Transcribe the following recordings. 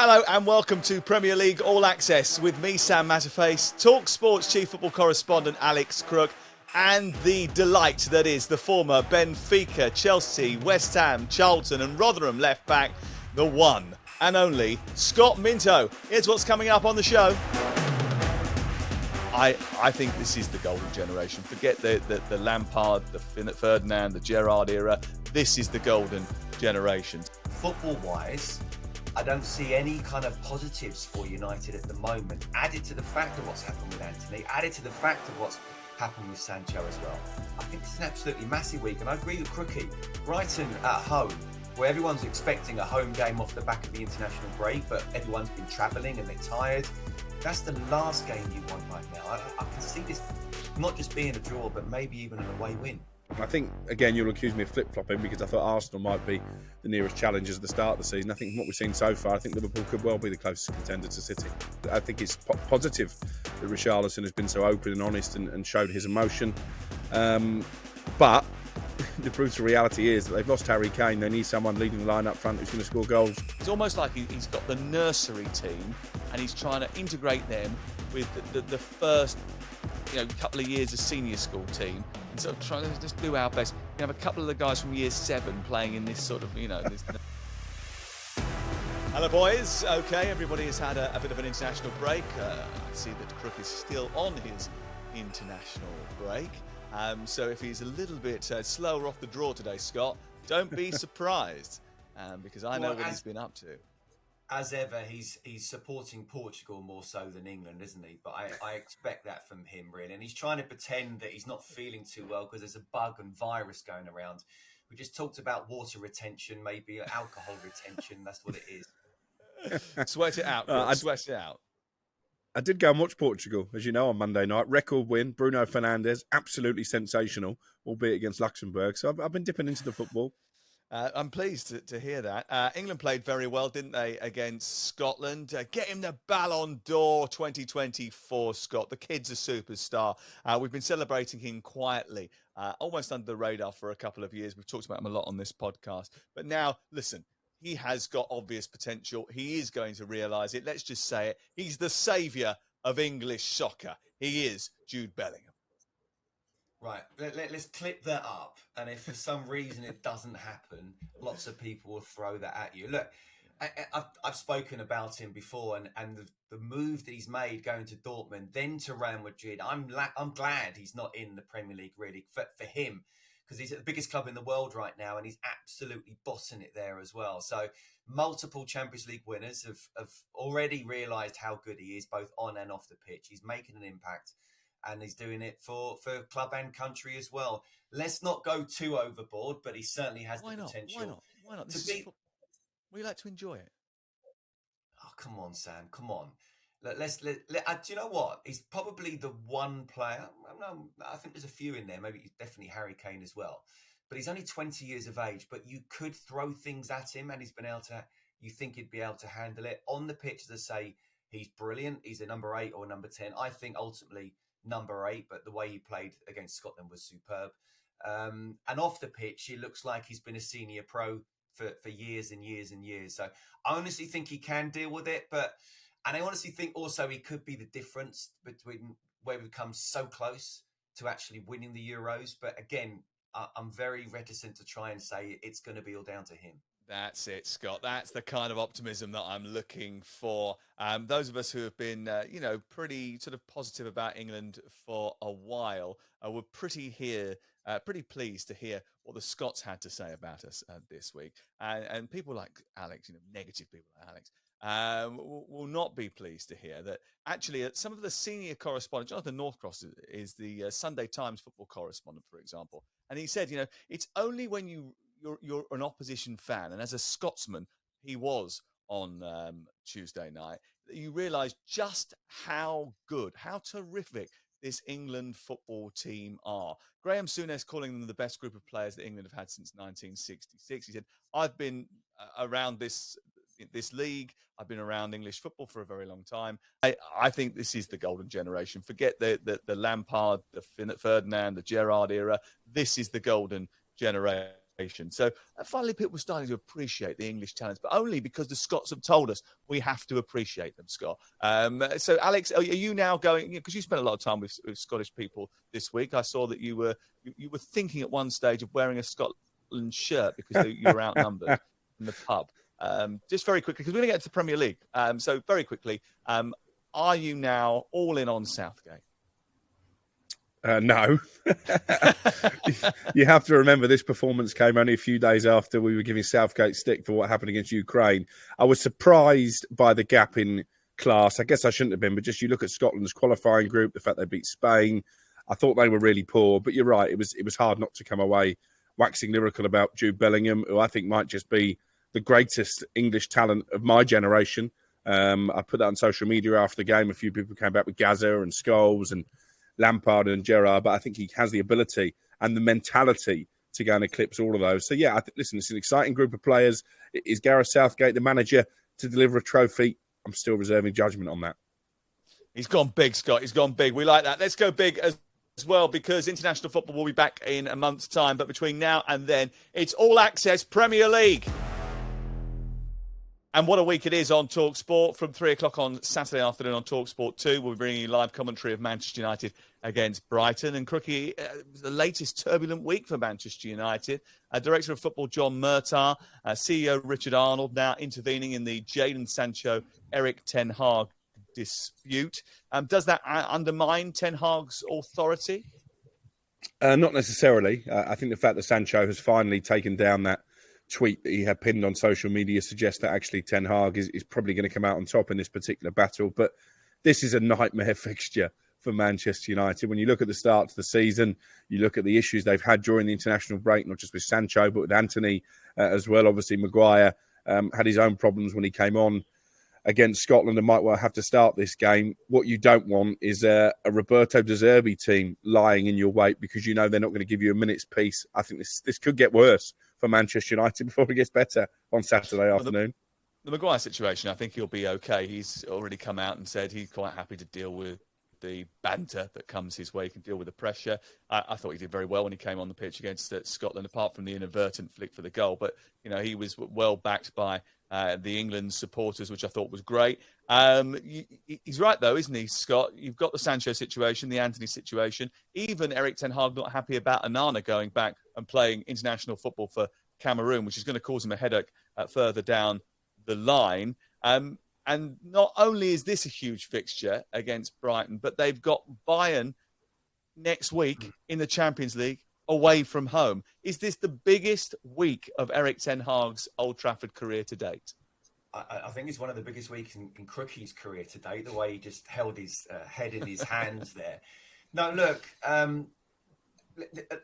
Hello and welcome to Premier League All Access with me, Sam Matterface, talkSPORT's chief football correspondent Alex Crook, and the delight that is the former Benfica, Chelsea, West Ham, Charlton and Rotherham left back, the one and only Scott Minto. Here's what's coming up on the show. I think this is the golden generation. Forget the Lampard, the Ferdinand, the Gerrard era. This is the golden generation. Football-wise, I don't see any kind of positives for United at the moment. Added to the fact of what's happened with Anthony, added to the fact of what's happened with Sancho as well. I think this is an absolutely massive week, and I agree with Crookie. Brighton at home, where everyone's expecting a home game off the back of the international break, but everyone's been travelling and they're tired. That's the last game you want right now. I can see this not just being a draw, but maybe even an away win. I think, again, you'll accuse me of flip-flopping because I thought Arsenal might be the nearest challengers at the start of the season. I think from what we've seen so far, I think Liverpool could well be the closest contender to City. I think it's positive that Richarlison has been so open and honest and showed his emotion. But the brutal reality is that they've lost Harry Kane. They need someone leading the line up front who's going to score goals. It's almost like he's got the nursery team and he's trying to integrate them with the first couple of years of senior school team and sort of trying to just do our best. You have a couple of the guys from year 7 playing in this sort of, this. Hello, boys. Okay, everybody has had a bit of an international break. I see that Crook is still on his international break. So if he's a little bit slower off the draw today, Scott, don't be surprised because I know what he's been up to. As ever, he's supporting Portugal more so than England, isn't he? But I expect that from him, really. And he's trying to pretend that he's not feeling too well because there's a bug and virus going around. We just talked about water retention, maybe alcohol retention. That's what it is. Sweat it out, sweat it out. I did go and watch Portugal, as you know, on Monday night. Record win. Bruno Fernandes, absolutely sensational, albeit against Luxembourg. So I've been dipping into the football. I'm pleased to hear that. England played very well, didn't they, against Scotland? Get him the Ballon d'Or 2024, Scott. The kid's a superstar. We've been celebrating him quietly, almost under the radar for a couple of years. We've talked about him a lot on this podcast. But now, listen, he has got obvious potential. He is going to realise it. Let's just say it. He's the saviour of English soccer. He is Jude Bellingham. Right, let's clip that up. And if for some reason it doesn't happen, lots of people will throw that at you. Look, I've spoken about him before, and the move that he's made going to Dortmund, then to Real Madrid. I'm glad he's not in the Premier League, really, for him, because he's at the biggest club in the world right now, and he's absolutely bossing it there as well. So multiple Champions League winners have already realised how good he is, both on and off the pitch. He's making an impact. And he's doing it for club and country as well. Let's not go too overboard, but he certainly has the potential. Why not? We like to enjoy it. Oh, come on, Sam. Come on. Do you know what? He's probably the one player. I think there's a few in there. Maybe definitely Harry Kane as well. But he's only 20 years of age. But you could throw things at him, and you think he'd be able to handle it. On the pitch, as I say, he's brilliant. He's a number 8 or number 10. I think ultimately number 8, but the way he played against Scotland was superb. And off the pitch, he looks like he's been a senior pro for years and years and years. So I honestly think he can deal with it. And I honestly think also he could be the difference between where we come so close to actually winning the Euros. But again, I'm very reticent to try and say it's going to be all down to him. That's it, Scott. That's the kind of optimism that I'm looking for. Those of us who have been, pretty sort of positive about England for a while were pretty pleased to hear what the Scots had to say about us this week. And people like Alex, negative people like Alex, will not be pleased to hear that actually some of the senior correspondents, Jonathan Northcross is the Sunday Times football correspondent, for example, and he said, it's only when you're an opposition fan, and as a Scotsman, he was on Tuesday night, you realise just how good, how terrific this England football team are. Graeme Souness calling them the best group of players that England have had since 1966. He said, I've been around this league, I've been around English football for a very long time. I think this is the golden generation. Forget the Lampard, the Ferdinand, the Gerrard era. This is the golden generation. So finally, people were starting to appreciate the English talents, but only because the Scots have told us we have to appreciate them, Scott. So, Alex, are you now going? Because you spent a lot of time with Scottish people this week. I saw that you were thinking at one stage of wearing a Scotland shirt because you were outnumbered in the pub. Just very quickly, because we're going to get to the Premier League. So very quickly, are you now all in on Southgate? No. You have to remember this performance came only a few days after we were giving Southgate stick for what happened against Ukraine. I was surprised by the gap in class. I guess I shouldn't have been, but just you look at Scotland's qualifying group, the fact they beat Spain, I thought they were really poor. But you're right, it was hard not to come away waxing lyrical about Jude Bellingham, who I think might just be the greatest English talent of my generation. I put that on social media after the game. A few people came back with Gaza and Scholes and Lampard and Gerrard, but I think he has the ability and the mentality to go and eclipse all of those. So, yeah, listen, it's an exciting group of players. Is Gareth Southgate the manager to deliver a trophy? I'm still reserving judgment on that. He's gone big, Scott. He's gone big. We like that. Let's go big as well, because international football will be back in a month's time. But between now and then, it's all access Premier League. And what a week it is on talkSPORT. From 3 o'clock on Saturday afternoon on talkSPORT 2, we'll be bringing you live commentary of Manchester United against Brighton. And Crookie, the latest turbulent week for Manchester United. Director of Football John Murtagh, CEO Richard Arnold now intervening in the Jadon Sancho, Erik Ten Hag dispute. Does that undermine Ten Hag's authority? Not necessarily. I think the fact that Sancho has finally taken down that tweet that he had pinned on social media suggests that actually Ten Hag is probably going to come out on top in this particular battle. But this is a nightmare fixture for Manchester United. When you look at the start to the season, you look at the issues they've had during the international break, not just with Sancho, but with Anthony as well. Obviously, Maguire had his own problems when he came on against Scotland and might well have to start this game. What you don't want is a Roberto De Zerbi team lying in your wait because you know they're not going to give you a minute's peace. I think this could get worse for Manchester United before it gets better on Saturday afternoon. The Maguire situation, I think he'll be okay. He's already come out and said he's quite happy to deal with the banter that comes his way. He can deal with the pressure. I thought he did very well when he came on the pitch against Scotland, apart from the inadvertent flick for the goal. But, you know, he was well backed by the England supporters, which I thought was great. He's right, though, isn't he, Scott? You've got the Sancho situation, the Anthony situation. Even Erik Ten Hag not happy about Onana going back and playing international football for Cameroon, which is going to cause him a headache further down the line. And not only is this a huge fixture against Brighton, but they've got BeIN next week in the Champions League away from home. Is this the biggest week of Erik Ten Hag's Old Trafford career to date? I think it's one of the biggest weeks in Crookie's career to date, the way he just held his head in his hands there. No, look,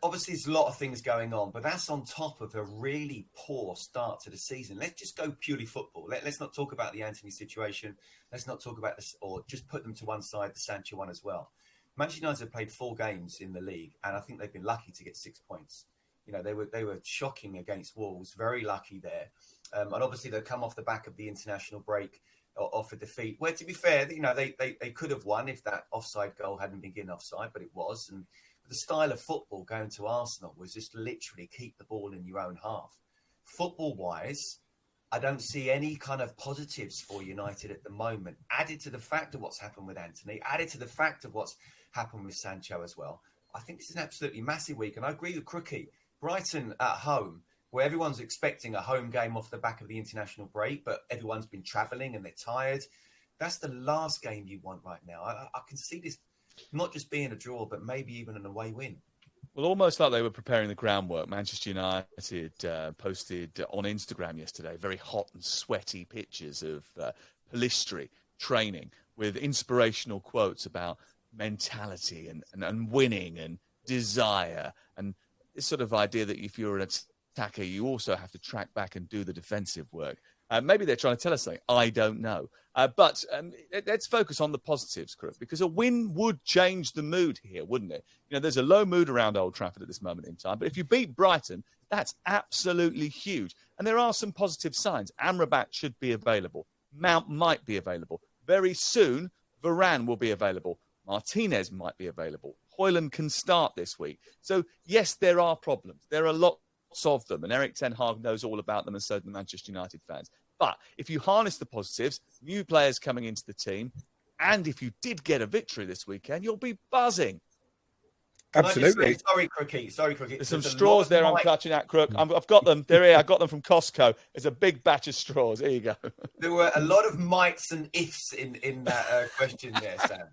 obviously there's a lot of things going on, but that's on top of a really poor start to the season. Let's just go purely football. Let's not talk about the Anthony situation. Let's not talk about this, or just put them to one side, the Sancho one as well. Manchester United have played 4 games in the league, and I think they've been lucky to get 6 points. You know, they were shocking against Wolves, very lucky there. And obviously they've come off the back of the international break off a defeat, where, to be fair, you know, they could have won if that offside goal hadn't been given offside, but it was. And the style of football going to Arsenal was just literally keep the ball in your own half. Football-wise, I don't see any kind of positives for United at the moment. Added to the fact of what's happened with Anthony, added to the fact of what's happened with Sancho as well. I think this is an absolutely massive week. And I agree with Crookie. Brighton at home, where everyone's expecting a home game off the back of the international break, but everyone's been travelling and they're tired. That's the last game you want right now. I can see this not just being a draw, but maybe even an away win. Well, almost like they were preparing the groundwork. Manchester United posted on Instagram yesterday very hot and sweaty pictures of Pellistri training with inspirational quotes about mentality and winning and desire, and this sort of idea that if you're an attacker, you also have to track back and do the defensive work. Maybe they're trying to tell us something. I don't know. But let's focus on the positives, Crook, because a win would change the mood here, wouldn't it? You know, there's a low mood around Old Trafford at this moment in time. But if you beat Brighton, that's absolutely huge. And there are some positive signs. Amrabat should be available. Mount might be available. Very soon, Varane will be available. Martinez might be available. Højlund can start this week. So, yes, there are problems. There are lots lots of them, and Erik Ten Hag knows all about them, and so do the Manchester United fans. But if you harness the positives, new players coming into the team, and if you did get a victory this weekend, you'll be buzzing. Absolutely. Sorry, Crookie. There's some straws there I'm clutching at, Crook. I've got them. They're here. I got them from Costco. It's a big batch of straws. Here you go. There were a lot of mights and ifs in that question there, Sam.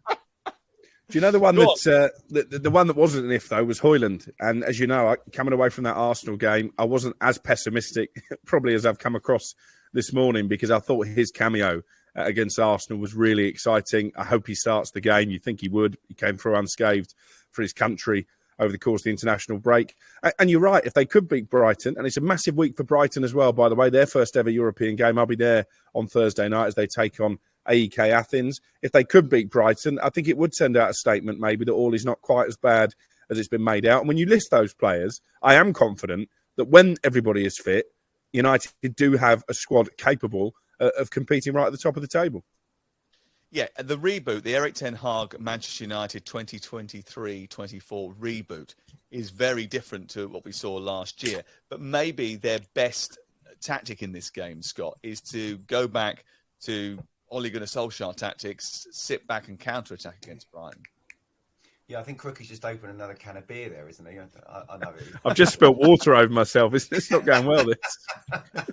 Do you know the one the one that wasn't an if, though, was Højlund. And as you know, coming away from that Arsenal game, I wasn't as pessimistic probably as I've come across this morning, because I thought his cameo against Arsenal was really exciting. I hope he starts the game. You think he would. He came through unscathed for his country over the course of the international break. And you're right, if they could beat Brighton, and it's a massive week for Brighton as well, by the way, their first ever European game. I'll be there on Thursday night as they take on AEK Athens. If they could beat Brighton, I think it would send out a statement maybe that all is not quite as bad as it's been made out. And when you list those players, I am confident that when everybody is fit, United do have a squad capable of competing right at the top of the table. Yeah, the reboot, the Erik Ten Hag Manchester United 2023-24 reboot is very different to what we saw last year. But maybe their best tactic in this game, Scott, is to go back to Ole Gunnar Solskjaer tactics, sit back and counter-attack against Brighton. Yeah, I think Crookie's just opened another can of beer there, isn't he? I know it. I've just spilled water over myself. It's not going well, this.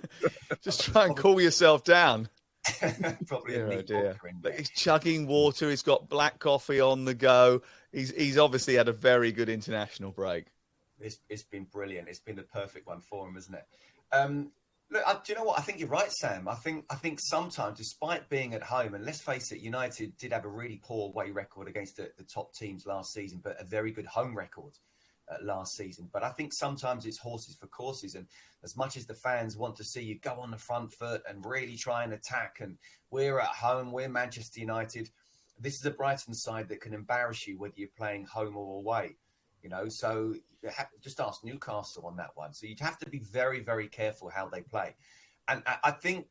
Just try and cool yourself down. Probably Dear, a neat dear. vodka in But there. he's chugging water. He's got black coffee on the go. He's obviously had a very good international break. It's been brilliant. It's been the perfect one for him, isn't it? Look, do you know what? I think you're right, Sam. I think sometimes, despite being at home, and let's face it, United did have a really poor away record against the top teams last season, but a very good home record last season. But I think sometimes it's horses for courses. And as much as the fans want to see you go on the front foot and really try and attack, and we're at home, we're Manchester United, this is a Brighton side that can embarrass you whether you're playing home or away. So just ask Newcastle on that one. So you'd have to be very, very careful how they play. And I think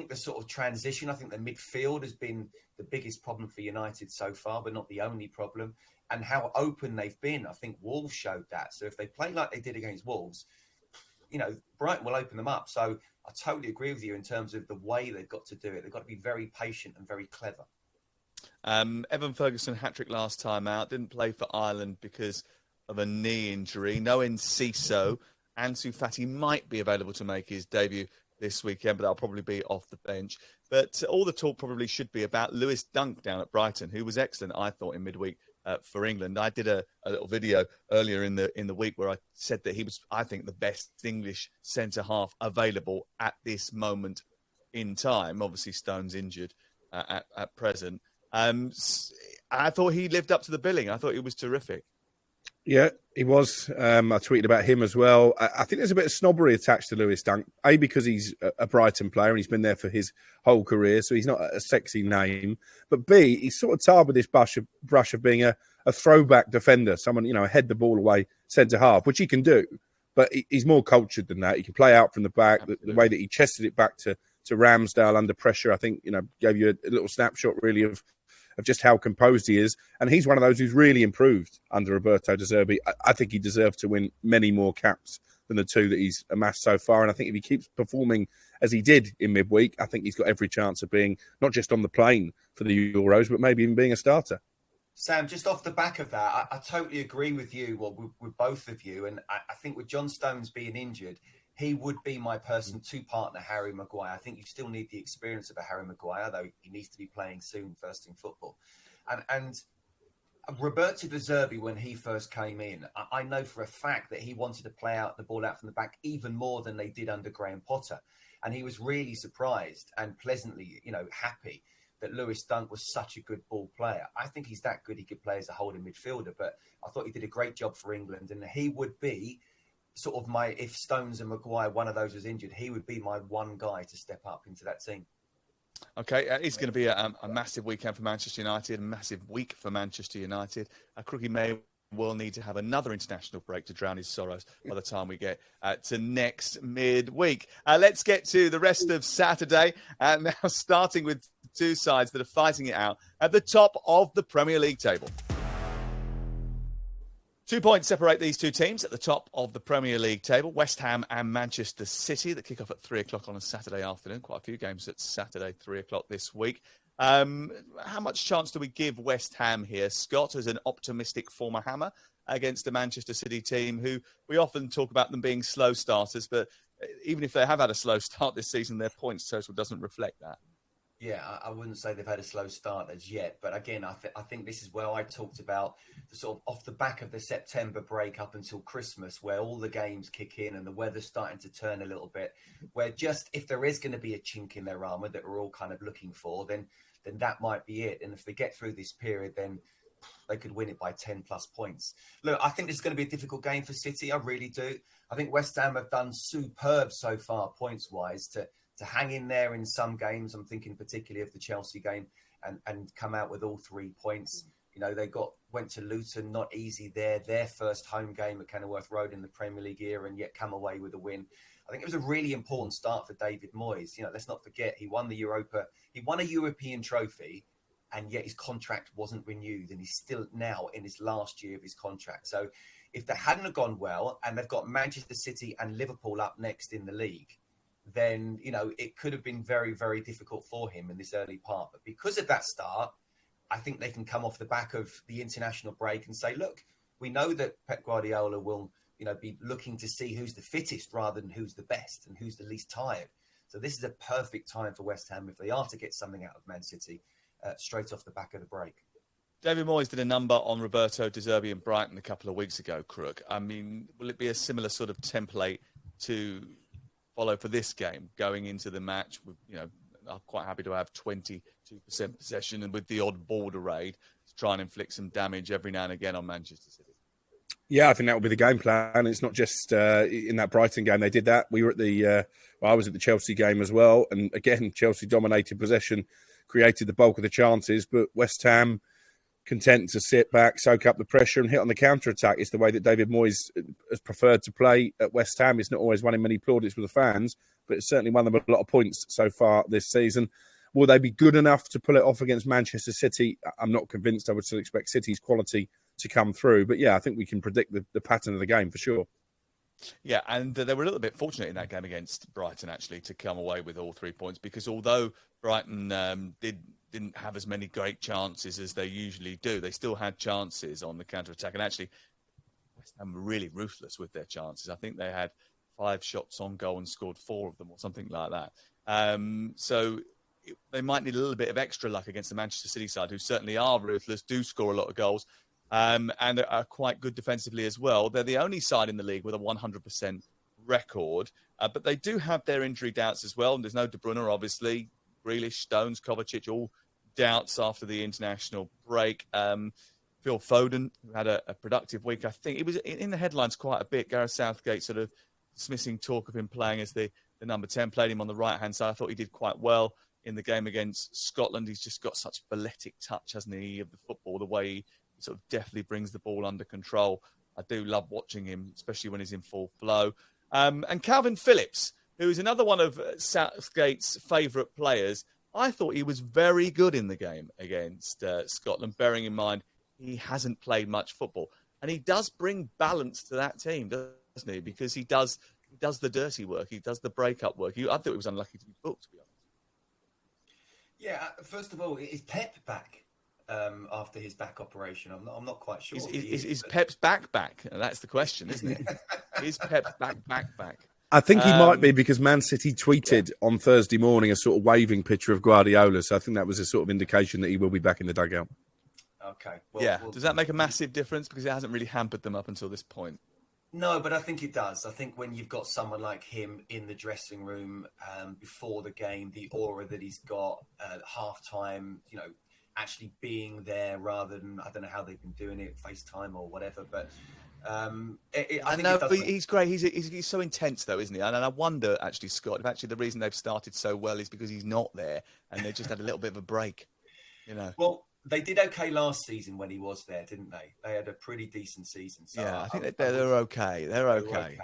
the sort of transition, I think the midfield has been the biggest problem for United so far, but not the only problem. And how open they've been. I think Wolves showed that. So if they play like they did against Wolves, Brighton will open them up. So I totally agree with you in terms of the way they've got to do it. They've got to be very patient and very clever. Evan Ferguson hat-trick last time out. Didn't play for Ireland because of a knee injury. No Enciso. Ansu Fati might be available to make his debut this weekend, but that'll probably be off the bench. But all the talk probably should be about Lewis Dunk down at Brighton, who was excellent, I thought, in midweek for England. I did a little video earlier in the week where I said that he was, I think, the best English centre-half available at this moment in time. Obviously, Stone's injured at present. I thought he lived up to the billing. I thought he was terrific. Yeah, he was. I tweeted about him as well. I think there's a bit of snobbery attached to Lewis Dunk. A, because he's a Brighton player and he's been there for his whole career, so he's not a sexy name. But B, he's sort of tarred with this brush of being a throwback defender, someone, head the ball away centre-half, which he can do. But he's more cultured than that. He can play out from the back. The way that he chested it back to Ramsdale under pressure, I think, gave you a little snapshot, really, of just how composed he is. And he's one of those who's really improved under Roberto De Zerbi. I think he deserves to win many more caps than the two that he's amassed so far. And I think if he keeps performing as he did in midweek, I think he's got every chance of being not just on the plane for the Euros, but maybe even being a starter. Sam, just off the back of that, I totally agree with you, with both of you. And I think with John Stones being injured, he would be my person to partner Harry Maguire. I think you still need the experience of a Harry Maguire, though he needs to be playing soon, first in football. And Roberto De Zerbi, when he first came in, I know for a fact that he wanted to play out the ball out from the back even more than they did under Graham Potter. And he was really surprised and pleasantly, happy that Lewis Dunk was such a good ball player. I think he's that good he could play as a holding midfielder, but I thought he did a great job for England, and he would be sort of if Stones and Maguire, one of those was injured, he would be my one guy to step up into that team. Okay, it's going to be a massive weekend for Manchester United, a massive week for Manchester United. Crookie May will need to have another international break to drown his sorrows by the time we get to next midweek. Let's get to the rest of Saturday, now starting with two sides that are fighting it out at the top of the Premier League table. 2 points separate these two teams at the top of the Premier League table. West Ham and Manchester City that kick off at 3 o'clock on a Saturday afternoon. Quite a few games at Saturday, 3 o'clock this week. How much chance do we give West Ham here, Scott, as an optimistic former Hammer against the Manchester City team, who we often talk about them being slow starters, but even if they have had a slow start this season, their points total doesn't reflect that. Yeah, I wouldn't say they've had a slow start as yet. But again, I think this is where I talked about the sort of off the back of the September break up until Christmas, where all the games kick in and the weather's starting to turn a little bit, where just if there is going to be a chink in their armour that we're all kind of looking for, then that might be it. And if they get through this period, then they could win it by 10 plus points. Look, I think this is going to be a difficult game for City. I really do. I think West Ham have done superb so far, points-wise, to hang in there in some games. I'm thinking particularly of the Chelsea game and come out with all 3 points. You know, they went to Luton, not easy there. Their first home game at Kenilworth Road in the Premier League era, and yet come away with a win. I think it was a really important start for David Moyes. You know, let's not forget, he won a European trophy, and yet his contract wasn't renewed, and he's still now in his last year of his contract. So if that hadn't have gone well, and they've got Manchester City and Liverpool up next in the league, then, you know, it could have been very, very difficult for him in this early part. But because of that start, I think they can come off the back of the international break and say, look, we know that Pep Guardiola will, you know, be looking to see who's the fittest rather than who's the best and who's the least tired. So this is a perfect time for West Ham if they are to get something out of Man City straight off the back of the break. David Moyes did a number on Roberto De Zerbi and Brighton a couple of weeks ago, Crook. I mean, will it be a similar sort of template to follow for this game going into the match? With, you know, I'm quite happy to have 22% possession and with the odd border raid to try and inflict some damage every now and again on Manchester City. Yeah, I think that will be the game plan. It's not just in that Brighton game they did that. We were at I was at the Chelsea game as well, and again Chelsea dominated possession, created the bulk of the chances, but West Ham content to sit back, soak up the pressure and hit on the counter-attack. It's the way that David Moyes has preferred to play at West Ham. It's not always winning many plaudits with the fans, but it's certainly won them a lot of points so far this season. Will they be good enough to pull it off against Manchester City? I'm not convinced. I would still expect City's quality to come through. But yeah, I think we can predict the pattern of the game for sure. Yeah, and they were a little bit fortunate in that game against Brighton, actually, to come away with all 3 points, because although Brighton didn't have as many great chances as they usually do, they still had chances on the counter-attack. And actually, West Ham were really ruthless with their chances. I think they had 5 shots on goal and scored 4 of them or something like that. They might need a little bit of extra luck against the Manchester City side, who certainly are ruthless, do score a lot of goals, and are quite good defensively as well. They're the only side in the league with a 100% record, but they do have their injury doubts as well. And there's no De Bruyne, obviously. Grealish, Stones, Kovacic, all doubts after the international break. Phil Foden, who had a productive week. I think it was in the headlines quite a bit. Gareth Southgate sort of dismissing talk of him playing as the number 10, played him on the right-hand side. I thought he did quite well in the game against Scotland. He's just got such balletic touch, hasn't he, of the football, the way he sort of deftly brings the ball under control. I do love watching him, especially when he's in full flow. And Calvin Phillips, who is another one of Southgate's favourite players. I thought he was very good in the game against Scotland, bearing in mind he hasn't played much football. And he does bring balance to that team, doesn't he? Because he does the dirty work. He does the break-up work. I thought he was unlucky to be booked, to be honest. Yeah, first of all, is Pep back after his back operation? I'm not quite sure. Is Pep's back? That's the question, isn't it? Is Pep's back? I think he might be, because Man City tweeted on Thursday morning a sort of waving picture of Guardiola. So I think that was a sort of indication that he will be back in the dugout. Okay. Does that make a massive difference? Because it hasn't really hampered them up until this point. No, but I think it does. I think when you've got someone like him in the dressing room before the game, the aura that he's got at halftime, you know, actually being there rather than, I don't know how they've been doing it, FaceTime or whatever, but I know, but he's great. He's so intense, though, isn't he? And I wonder, actually, Scott, if actually the reason they've started so well is because he's not there and they just had a little bit of a break, you know. Well, they did okay last season when he was there, didn't they? They had a pretty decent season. So yeah, I think they're okay. They're okay.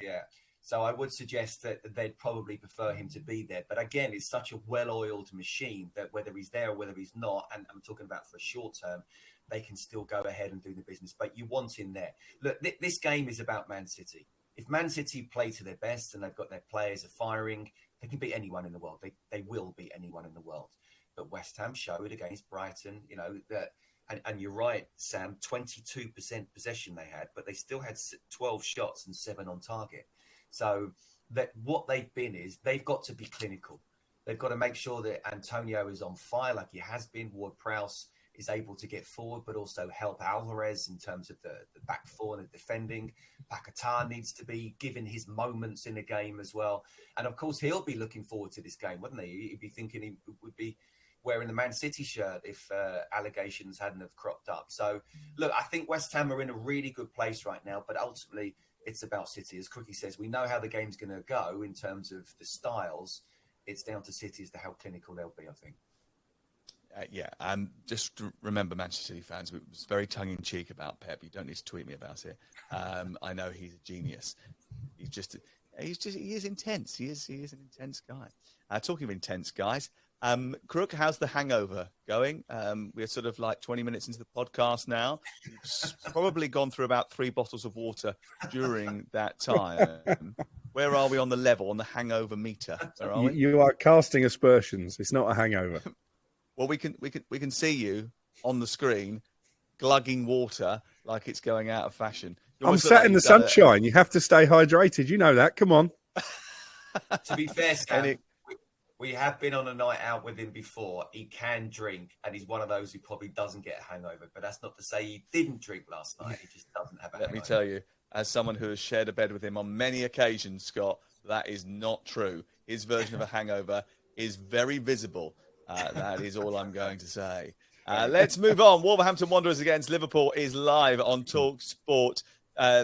Yeah. So I would suggest that they'd probably prefer him to be there. But again, it's such a well-oiled machine that whether he's there or whether he's not, and I'm talking about for a short term, they can still go ahead and do the business. But you want him there. Look, this game is about Man City. If Man City play to their best and they've got their players are firing, they can beat anyone in the world. They will beat anyone in the world. But West Ham showed against Brighton, that, and you're right, Sam, 22% possession they had, but they still had 12 shots and 7 on target. So that what they've been is they've got to be clinical. They've got to make sure that Antonio is on fire like he has been. Ward-Prowse is able to get forward, but also help Alvarez in terms of the back four and the defending. Paquetá needs to be given his moments in the game as well. And of course, he'll be looking forward to this game, wouldn't he? He'd be thinking he would be wearing the Man City shirt if allegations hadn't have cropped up. So, look, I think West Ham are in a really good place right now, but ultimately it's about City. As Crookie says, we know how the game's going to go in terms of the styles. It's down to City as to how clinical they'll be, I think. Just remember, Manchester City fans, it was very tongue-in-cheek about Pep. You don't need to tweet me about it. I know he's a genius. He is intense. He is an intense guy. Talking of intense guys, Crook, how's the hangover going? We're sort of like 20 minutes into the podcast now. You've probably gone through about 3 bottles of water during that time. Where are we on the level, on the hangover meter? Where are we? You are casting aspersions. It's not a hangover. Well, we can see you on the screen, glugging water like it's going out of fashion. I'm sat in the sunshine. You have to stay hydrated. You know that. Come on. To be fair, Sam, we have been on a night out with him before. He can drink, and he's one of those who probably doesn't get a hangover. But that's not to say he didn't drink last night. He just doesn't have a hangover. Let me tell you, as someone who has shared a bed with him on many occasions, Scott, that is not true. His version of a hangover is very visible. That is all I'm going to say. Let's move on. Wolverhampton Wanderers against Liverpool is live on talkSPORT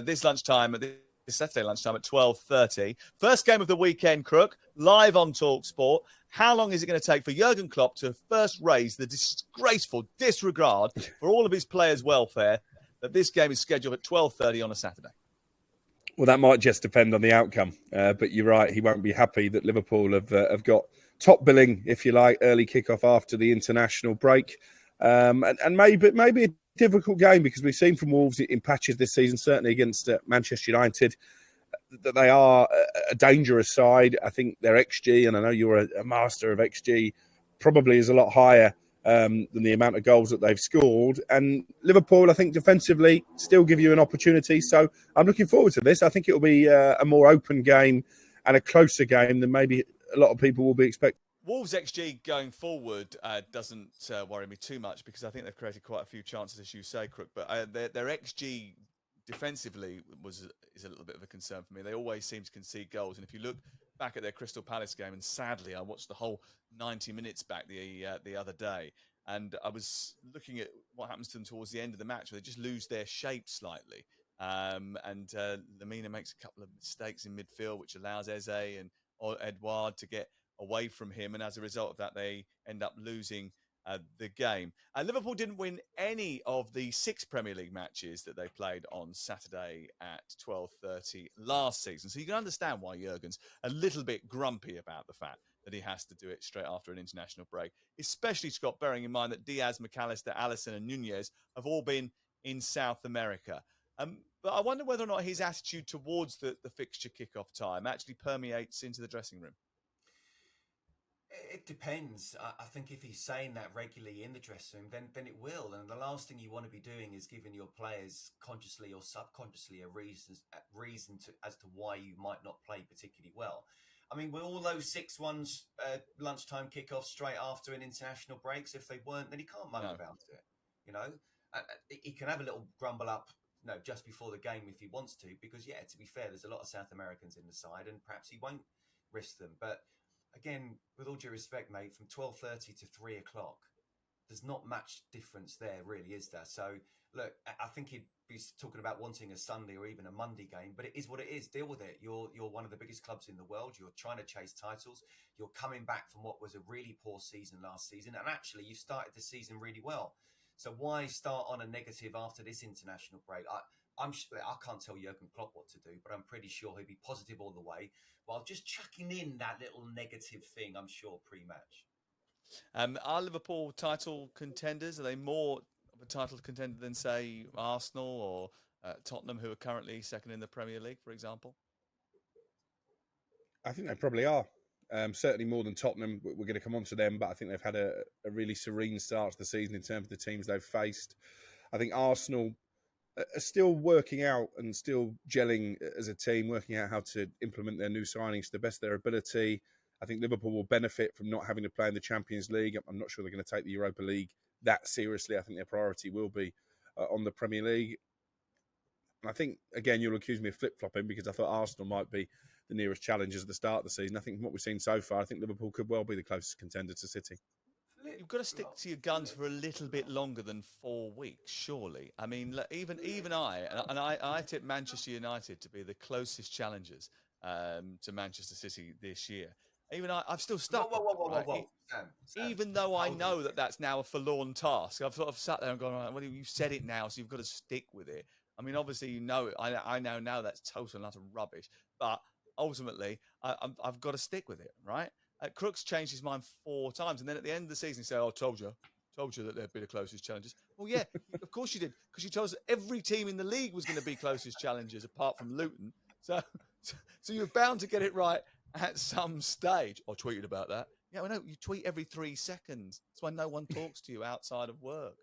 this Saturday lunchtime at 12:30. First game of the weekend, Crook, live on talkSPORT. How long is it going to take for Jurgen Klopp to first raise the disgraceful disregard for all of his players' welfare that this game is scheduled at 12:30 on a Saturday? Well, that might just depend on the outcome. But you're right, he won't be happy that Liverpool have got top billing, if you like, early kickoff after the international break. And maybe a difficult game because we've seen from Wolves in patches this season, certainly against Manchester United, that they are a dangerous side. I think their XG, and I know you're a master of XG, probably is a lot higher than the amount of goals that they've scored. And Liverpool, I think, defensively still give you an opportunity. So I'm looking forward to this. I think it will be a more open game and a closer game than maybe a lot of people will be expecting. Wolves' XG going forward doesn't worry me too much because I think they've created quite a few chances, as you say, Crook. But their XG defensively is a little bit of a concern for me. They always seem to concede goals. And if you look back at their Crystal Palace game, and sadly, I watched the whole 90 minutes back the other day, and I was looking at what happens to them towards the end of the match, where they just lose their shape slightly. And Lamina makes a couple of mistakes in midfield, which allows Eze and Edouard to get away from him, and as a result of that, they end up losing the game. Liverpool didn't win any of the 6 Premier League matches that they played on Saturday at 12:30 last season. So you can understand why Jurgen's a little bit grumpy about the fact that he has to do it straight after an international break, especially, Scott, bearing in mind that Diaz, McAllister, Alisson and Nunez have all been in South America. But I wonder whether or not his attitude towards the fixture kickoff time actually permeates into the dressing room. It depends. I think if he's saying that regularly in the dressing room, then it will. And the last thing you want to be doing is giving your players consciously or subconsciously a reason as to why you might not play particularly well. I mean, were all those 6-1 lunchtime kickoffs straight after an international breaks? If they weren't, then he can't moan about it. He can have a little grumble up, just before the game if he wants to, because to be fair, there's a lot of South Americans in the side, and perhaps he won't risk them, but. Again, with all due respect, mate, from 12:30 to 3 o'clock, there's not much difference there, really, is there? So, look, I think he'd be talking about wanting a Sunday or even a Monday game, but it is what it is. Deal with it. You're one of the biggest clubs in the world. You're trying to chase titles. You're coming back from what was a really poor season last season, and actually, you started the season really well. So why start on a negative after this international break? I can't tell Jurgen Klopp what to do, but I'm pretty sure he'll be positive all the way, while just chucking in that little negative thing, I'm sure, pre-match. Are Liverpool title contenders? Are they more of a title contender than, say, Arsenal or Tottenham, who are currently second in the Premier League, for example? I think they probably are. Certainly more than Tottenham. We're going to come on to them, but I think they've had a really serene start to the season in terms of the teams they've faced. I think Arsenal are still working out and still gelling as a team, working out how to implement their new signings to the best of their ability. I think Liverpool will benefit from not having to play in the Champions League. I'm not sure they're going to take the Europa League that seriously. I think their priority will be on the Premier League. And I think, again, you'll accuse me of flip-flopping because I thought Arsenal might be the nearest challengers at the start of the season. I think from what we've seen so far, I think Liverpool could well be the closest contender to City. You've got to stick to your guns for a little bit longer than 4 weeks, surely. I mean, look, even I tip Manchester United to be the closest challengers to Manchester City this year. Even I've still stuck. Whoa. Sam, even though I know that that's now a forlorn task, I've sort of sat there and gone, right, well, you've said it now, so you've got to stick with it. I mean, obviously, you know it. I know now that's total and utter rubbish, but ultimately, I've got to stick with it, right? Crooks changed his mind 4 times, and then at the end of the season, he said, "Oh, told you that they'd be the closest challengers." Well, yeah, of course you did, because you told us every team in the league was going to be closest challengers, apart from Luton. So you're bound to get it right at some stage. I tweeted about that. Yeah, I know. You tweet every 3 seconds. That's why no one talks to you outside of work.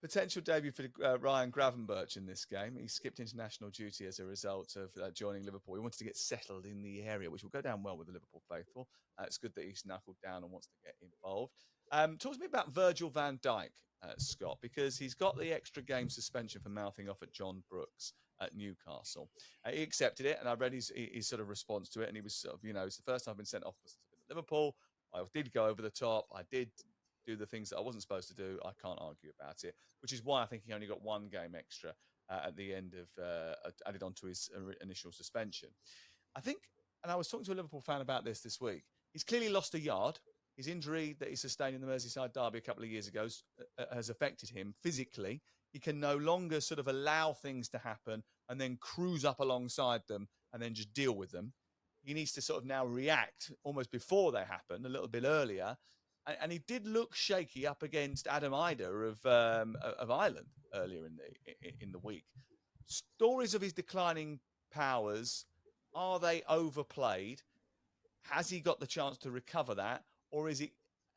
Potential debut for Ryan Gravenberch in this game. He skipped international duty as a result of joining Liverpool. He wanted to get settled in the area, which will go down well with the Liverpool faithful. It's good that he's knuckled down and wants to get involved. Talk to me about Virgil van Dijk, Scott, because he's got the extra game suspension for mouthing off at John Brooks at Newcastle. He accepted it, and I read his sort of response to it, and he was sort of, it's the first time I've been sent off since I've been at Liverpool. I did go over the top. I did do the things that I wasn't supposed to do. I can't argue about it, which is why I think he only got 1 game extra at the end of added on to his initial suspension. I think, and I was talking to a Liverpool fan about this week, he's clearly lost a yard. His injury that he sustained in the Merseyside derby a couple of years ago has affected him physically. He can no longer sort of allow things to happen and then cruise up alongside them and then just deal with them. He needs to sort of now react almost before they happen, a little bit earlier. And he did look shaky up against Adam Ider of Ireland earlier in the week. Stories of his declining powers, are they overplayed? Has he got the chance to recover that? Or is it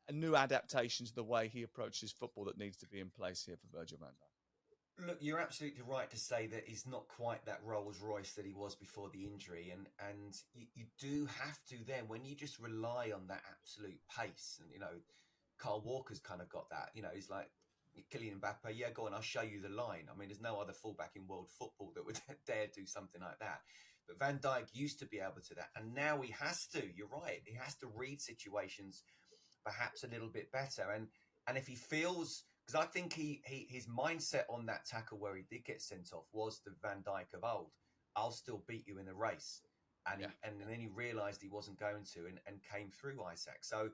a new adaptation to the way he approaches football that needs to be in place here for Virgil van Dijk? Look, you're absolutely right to say that he's not quite that Rolls Royce that he was before the injury. And you do have to then, when you just rely on that absolute pace, and, Kyle Walker's kind of got that, he's like, Kylian Mbappe, yeah, go on, I'll show you the line. I mean, there's no other fullback in world football that would dare do something like that. But Van Dijk used to be able to that. And now he has to, you're right. He has to read situations perhaps a little bit better. And if he feels, because I think his mindset on that tackle where he did get sent off was the Van Dijk of old. I'll still beat you in a race. And then he realised he wasn't going to and came through Isaac. So,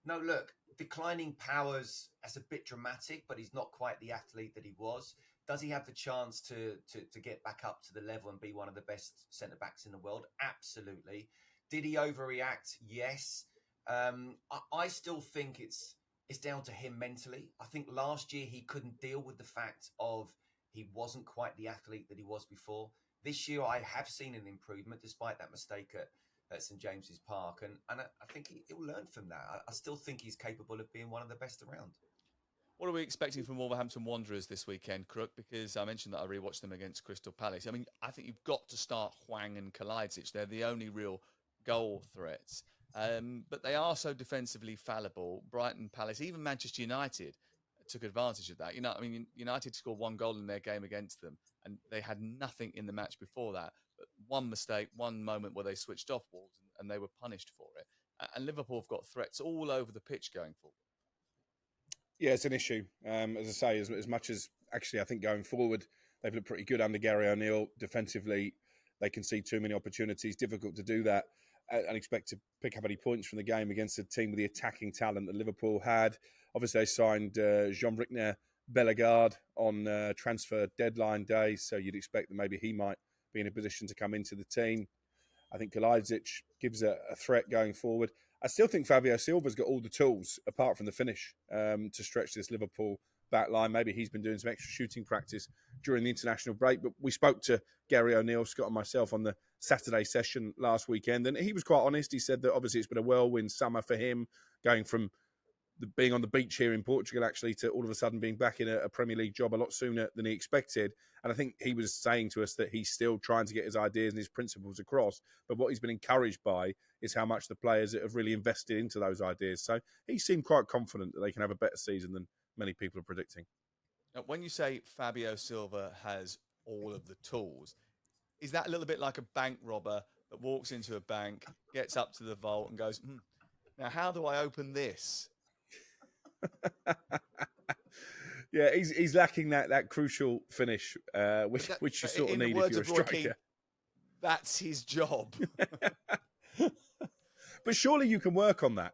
no, look, declining powers, that's a bit dramatic, but he's not quite the athlete that he was. Does he have the chance to get back up to the level and be one of the best centre-backs in the world? Absolutely. Did he overreact? Yes. I still think it's down to him mentally. I think last year he couldn't deal with the fact of he wasn't quite the athlete that he was before. This year I have seen an improvement despite that mistake at St James's Park. And I think he'll learn from that. I still think he's capable of being one of the best around. What are we expecting from Wolverhampton Wanderers this weekend, Crook? Because I mentioned that I rewatched them against Crystal Palace. I mean, I think you've got to start Hwang and Kalajdzic. They're the only real goal threats. But they are so defensively fallible. Brighton, Palace, even Manchester United took advantage of that. United scored 1 goal in their game against them, and they had nothing in the match before that. But one mistake, one moment where they switched off balls, and they were punished for it. And Liverpool have got threats all over the pitch going forward. Yeah, it's an issue. As I say, as much as actually I think going forward, they've looked pretty good under Gary O'Neill. Defensively, they can see too many opportunities. Difficult to do that and expect to pick up any points from the game against a team with the attacking talent that Liverpool had. Obviously, they signed Jean Brickner Bellegarde on transfer deadline day, so you'd expect that maybe he might be in a position to come into the team. I think Kalajdzic gives a threat going forward. I still think Fabio Silva's got all the tools, apart from the finish, to stretch this Liverpool back line. Maybe he's been doing some extra shooting practice during the international break. But we spoke to Gary O'Neill, Scott and myself on the Saturday session last weekend, and he was quite honest. He said that obviously it's been a whirlwind summer for him, going from being on the beach here in Portugal, actually, to all of a sudden being back in a Premier League job a lot sooner than he expected. And I think he was saying to us that he's still trying to get his ideas and his principles across. But what he's been encouraged by is how much the players have really invested into those ideas. So he seemed quite confident that they can have a better season than many people are predicting. Now, when you say Fabio Silva has all of the tools, is that a little bit like a bank robber that walks into a bank, gets up to the vault and goes, now how do I open this? Yeah, he's lacking that crucial finish, which you sort of need if you're a striker. That's his job. But surely you can work on that.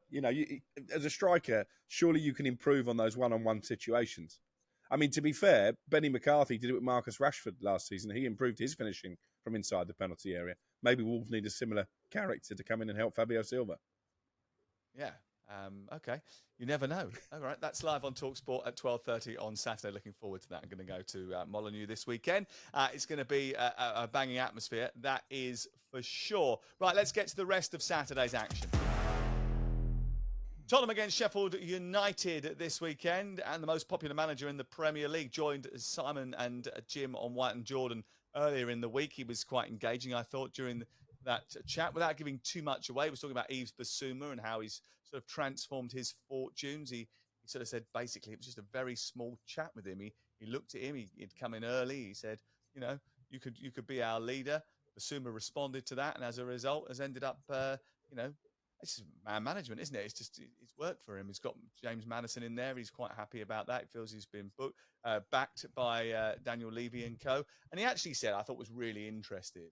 As a striker, surely you can improve on those one-on-one situations. I mean, to be fair, Benny McCarthy did it with Marcus Rashford last season. He improved his finishing from inside the penalty area. Maybe Wolves need a similar character to come in and help Fabio Silva. Yeah. Okay. You never know. All right. That's live on talkSPORT at 12:30 on Saturday. Looking forward to that. I'm going to go to Molineux this weekend. It's going to be a banging atmosphere. That is for sure. Right. Let's get to the rest of Saturday's action. Tottenham against Sheffield United this weekend, and the most popular manager in the Premier League joined Simon and Jim on White and Jordan earlier in the week. He was quite engaging, I thought, during that chat, without giving too much away. He was talking about Yves Bissouma and how he's sort of transformed his fortunes. He sort of said basically it was just a very small chat with him. He looked at him. He'd come in early. He said, you could be our leader. Bissouma responded to that, and as a result, has ended up, it's just man management, isn't it? It's worked for him. He's got James Maddison in there. He's quite happy about that. He feels he's been backed by Daniel Levy and co. And he actually said, I thought was really interesting,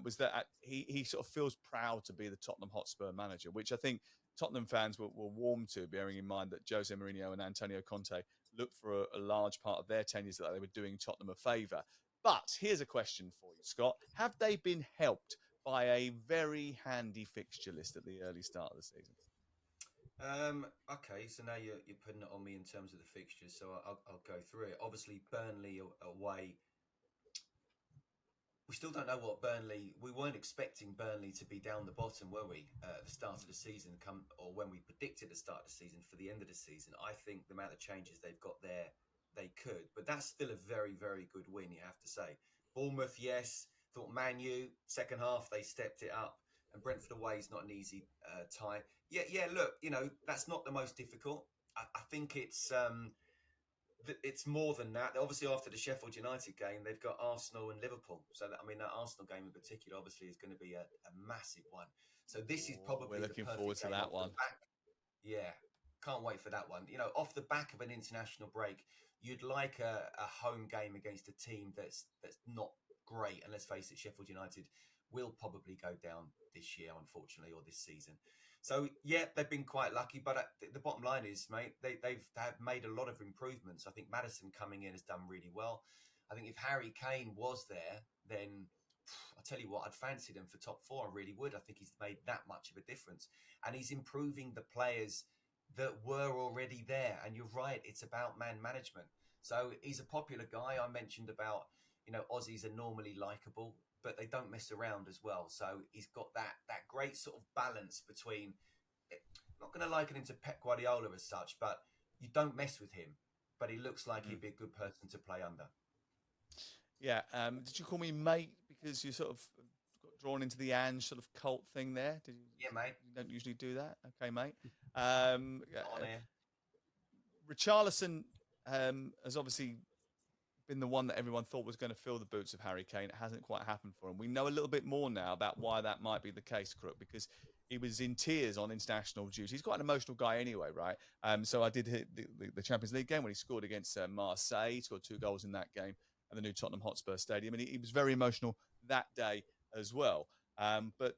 was that he sort of feels proud to be the Tottenham Hotspur manager, which I think Tottenham fans were warm to, bearing in mind that Jose Mourinho and Antonio Conte looked for a large part of their tenures that they were doing Tottenham a favour. But here's a question for you, Scott. Have they been helped by a very handy fixture list at the early start of the season? Okay, so now you're putting it on me in terms of the fixtures, so I'll go through it. Obviously, Burnley away. We still don't know what Burnley. We weren't expecting Burnley to be down the bottom, were we? At the start of the season, or when we predicted the start of the season for the end of the season. I think the amount of changes they've got there, they could, but that's still a very, very good win, you have to say. Bournemouth, yes. Thought Man U, second half, they stepped it up. And Brentford away is not an easy tie. Yeah, look, that's not the most difficult. I think it's more than that. Obviously, after the Sheffield United game, they've got Arsenal and Liverpool. So, that Arsenal game in particular, obviously, is going to be a massive one. So this is probably we're looking forward to that one. Yeah, can't wait for that one. Off the back of an international break, you'd like a home game against a team that's not great, and let's face it, Sheffield United will probably go down this year, unfortunately, or this season. So yeah, they've been quite lucky, but the bottom line is, mate, they've made a lot of improvements. I think Maddison coming in has done really well. I think if Harry Kane was there, then I tell you what, I'd fancy them for top four. I really would. I think he's made that much of a difference, and he's improving the players that were already there. And you're right, it's about man management. So he's a popular guy. I mentioned about, Aussies are normally likeable, but they don't mess around as well. So he's got that great sort of balance between, I'm not going to liken him to Pep Guardiola as such, but you don't mess with him, but he looks like he'd be a good person to play under. Yeah. Did you call me mate because you sort of got drawn into the Ange sort of cult thing there? Did you? Yeah, mate. You don't usually do that. Okay, mate. On air. Richarlison has obviously been the one that everyone thought was going to fill the boots of Harry Kane. It hasn't quite happened for him. We know a little bit more now about why that might be the case, Crook, because he was in tears on international duty. He's quite an emotional guy anyway, right? So I did hit the Champions League game when he scored against Marseille. He scored 2 goals in that game at the new Tottenham Hotspur Stadium, and he was very emotional that day as well. But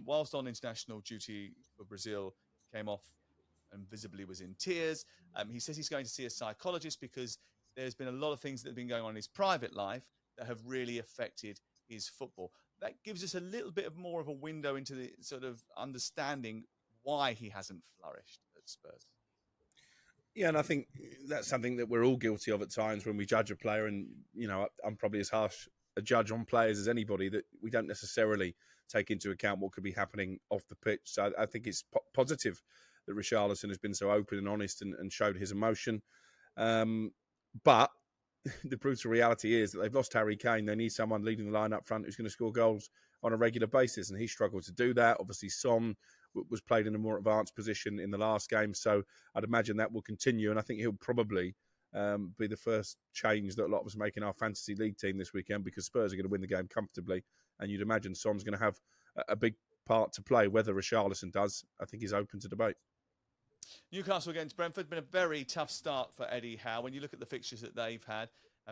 whilst on international duty for Brazil, he came off and visibly was in tears. He says he's going to see a psychologist because there's been a lot of things that have been going on in his private life that have really affected his football. That gives us a little bit of more of a window into the sort of understanding why he hasn't flourished at Spurs. Yeah, and I think that's something that we're all guilty of at times when we judge a player. And, you know, I'm probably as harsh a judge on players as anybody, that we don't necessarily take into account what could be happening off the pitch. So I think it's positive that Richarlison has been so open and honest and showed his emotion. But the brutal reality is that they've lost Harry Kane. They need someone leading the line up front who's going to score goals on a regular basis, and he struggled to do that. Obviously, Son was played in a more advanced position in the last game, so I'd imagine that will continue, and I think he'll probably be the first change that a lot of us make in our fantasy league team this weekend, because Spurs are going to win the game comfortably, and you'd imagine Son's going to have a big part to play. Whether Richarlison does, I think, is open to debate. Newcastle against Brentford, been a very tough start for Eddie Howe. When you look at the fixtures that they've had,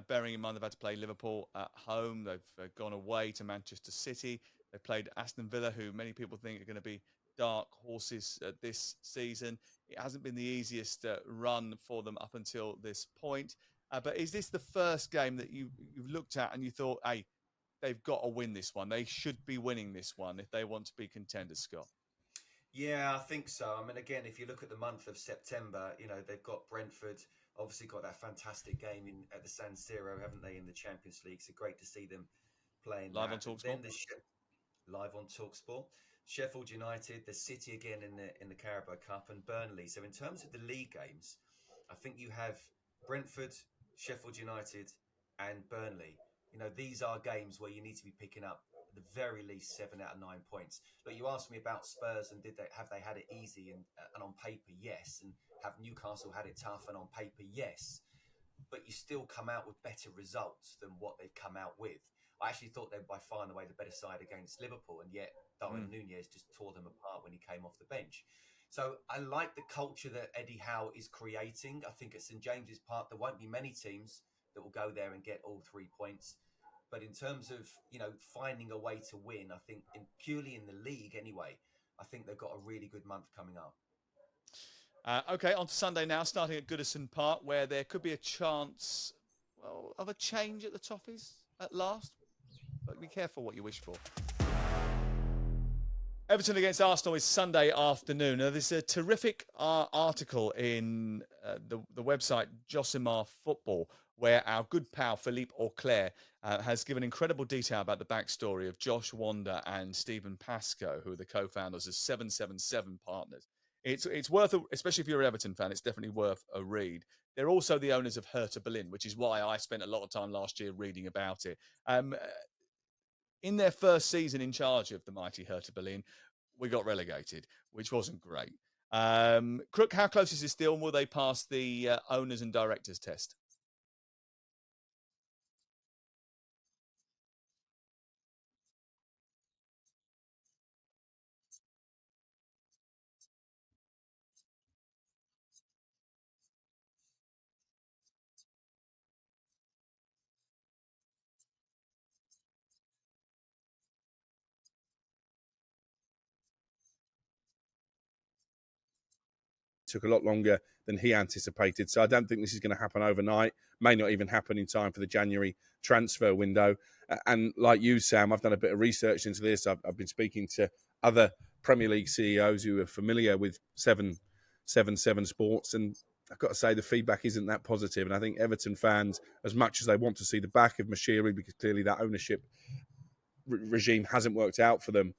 bearing in mind they've had to play Liverpool at home, they've gone away to Manchester City, they played Aston Villa, who many people think are going to be dark horses this season. It hasn't been the easiest run for them up until this point. But is this the first game that you've looked at and you thought, hey, they've got to win this one? They should be winning this one if they want to be contenders, Scott. Yeah, I think so. I mean, again, if you look at the month of September, you know, they've got Brentford, obviously got that fantastic game at the San Siro, haven't they, in the Champions League? So great to see them playing live that. on talkSPORT. Live on talkSPORT. Sheffield United, the City again in the Carabao Cup, and Burnley. So in terms of the league games, I think you have Brentford, Sheffield United, and Burnley. You know, these are games where you need to be picking up at the very least 7 out of 9 points. Look, you asked me about Spurs and have they had it easy, and on paper, yes, and have Newcastle had it tough, and on paper, yes. But you still come out with better results than what they've come out with. I actually thought they were by far and away the better side against Liverpool, and yet Darwin Núñez just tore them apart when he came off the bench. So I like the culture that Eddie Howe is creating. I think at St James's Park, there won't be many teams that will go there and get all 3 points. But in terms of, you know, finding a way to win, I think purely in the league anyway, I think they've got a really good month coming up. Okay, on to Sunday now, starting at Goodison Park, where there could be a chance, well, of a change at the Toffees at last. But be careful what you wish for. Everton against Arsenal is Sunday afternoon. Now, there's a terrific article in the website Josimar Football, where our good pal Philippe Auclair has given incredible detail about the backstory of Josh Wander and Stephen Pascoe, who are the co-founders of 777 Partners. It's worth, especially if you're an Everton fan, it's definitely worth a read. They're also the owners of Hertha Berlin, which is why I spent a lot of time last year reading about it. In their first season in charge of the mighty Hertha Berlin, we got relegated, which wasn't great. Crook, how close is this deal, and will they pass the owners and directors test? Took a lot longer than he anticipated. So I don't think this is going to happen overnight. May not even happen in time for the January transfer window. And like you, Sam, I've done a bit of research into this. I've been speaking to other Premier League CEOs who are familiar with 777 Sports, and I've got to say the feedback isn't that positive. And I think Everton fans, as much as they want to see the back of Mashiri, because clearly that ownership regime hasn't worked out for them,